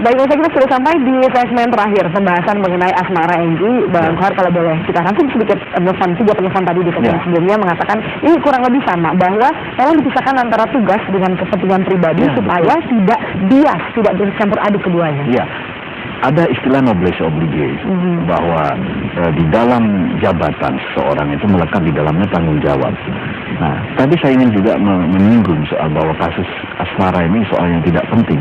Baik, kita sudah sampai di segmen terakhir pembahasan mengenai asmara Enggi. Bang Kohar, kalau boleh kita rangkum sedikit tiga penelpon tadi di segmen sebelumnya mengatakan ini kurang lebih sama, bahwa tolong dipisahkan antara tugas dengan kepentingan pribadi supaya tidak bias, tidak bercampur aduk keduanya. Ya. Ada istilah noblesse oblige bahwa di dalam jabatan seseorang itu melekat di dalamnya tanggung jawab. Nah, tadi saya ingin juga menyinggung soal bahwa kasus asmara ini soal yang tidak penting.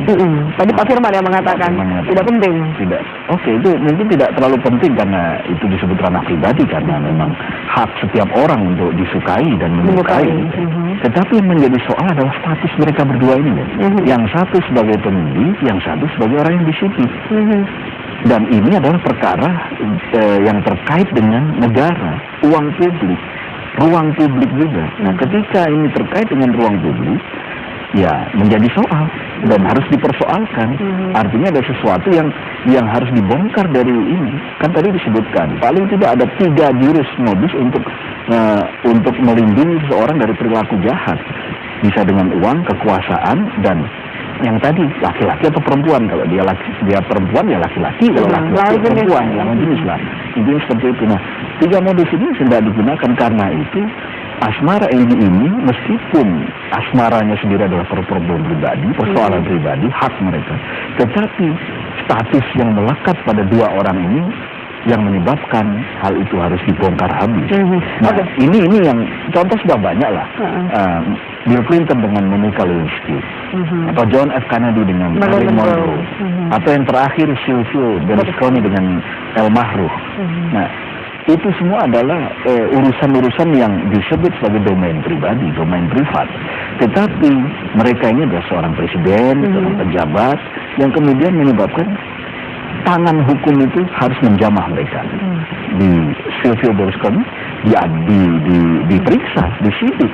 Tadi Pak Firman yang mengatakan tidak penting. Tidak. Oke, itu mungkin tidak terlalu penting karena itu disebut ranah pribadi, karena memang hak setiap orang untuk disukai dan menyukai. Tetapi yang menjadi soal adalah status mereka berdua ini. Yang satu sebagai pengemudi, yang satu sebagai orang yang disiplin. Dan ini adalah perkara yang terkait dengan negara, uang publik, ruang publik juga. Nah, ketika ini terkait dengan ruang publik, ya menjadi soal dan harus dipersoalkan. Artinya ada sesuatu yang harus dibongkar dari ini. Kan tadi disebutkan paling tidak ada 3 jurus modus untuk melindungi seseorang dari perilaku jahat. Bisa dengan uang, kekuasaan, dan yang tadi laki-laki atau perempuan. Kalau dia perempuan ya laki-laki, kalau laki-laki perempuan, lawan jenis lah. Intinya seperti itu. Nah, 3 modus ini tidak digunakan karena itu asmara Enggi ini, meskipun asmaranya sendiri adalah problem pribadi, persoalan pribadi, hak mereka, tetapi status yang melekat pada 2 orang ini yang menyebabkan hal itu harus dibongkar habis. Nah, ini yang contoh sudah banyak lah. Bill Clinton dengan Monica Lewinsky, atau John F. Kennedy dengan Marilyn Monroe, atau yang terakhir Silvio Berlusconi dengan El Mahruh. Nah, itu semua adalah urusan-urusan yang disebut sebagai domain pribadi, domain privat. Tetapi mereka ini adalah seorang presiden, seorang pejabat, yang kemudian menyebabkan tangan hukum itu harus menjamah mereka. Di Silvio Berlusconi diperiksa, disidik.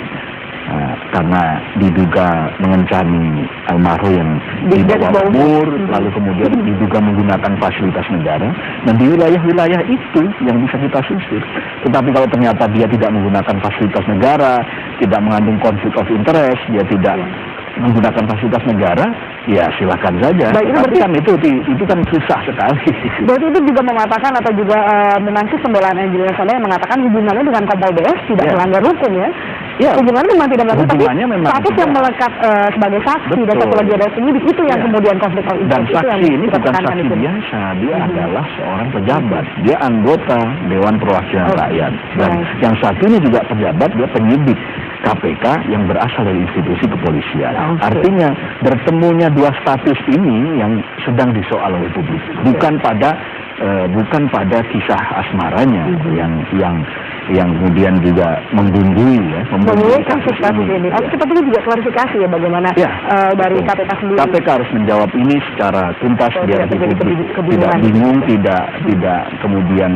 Karena diduga mengencani almarhum yang di bawah umur, lalu kemudian diduga menggunakan fasilitas negara, dan di wilayah-wilayah itu yang bisa kita susir. Tetapi kalau ternyata dia tidak menggunakan fasilitas negara, tidak mengandung konflik of interest, dia tidak menggunakan fasilitas negara, ya silakan saja. Baik, tapi kan itu kan susah sekali. Berarti itu juga mematakan atau juga menangkis pembelaan Angelina Sondakh yang mengatakan hubungannya dengan Kompol DS tidak melanggar hukum ya. Hubungannya memang tidak melanggar, tapi status yang melekat sebagai saksi dan satu lagi ada penyidik itu yang kemudian konflik of interest. Dan saksi ini bukan saksi biasa, dia adalah seorang pejabat, dia anggota Dewan Perwakilan Rakyat, dan yang satu ini juga pejabat, dia penyidik KPK yang berasal dari institusi kepolisian. Artinya bertemunya 2 status ini yang sedang disoal oleh publik, bukan pada kisah asmaranya yang kemudian juga menggundui kasus ini. Sepertinya juga klarifikasi ya bagaimana dari KPK sendiri. KPK harus menjawab ini secara tuntas biar publik tidak bingung, tidak kemudian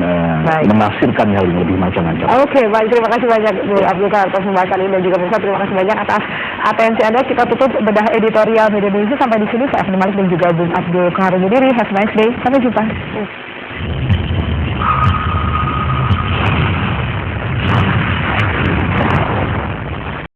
menafsirkan hal yang lebih macam-macam. Oke, baik, terima kasih banyak Bu Abdul Kohar atas pembahasan ini, dan juga pemirsa terima kasih banyak atas atensi Anda. Kita tutup bedah editorial Media Indonesia sampai di sini. Saya Afni Malik dan juga Bung Abdul Kohar undur diri. Have a nice day. Sampai jumpa.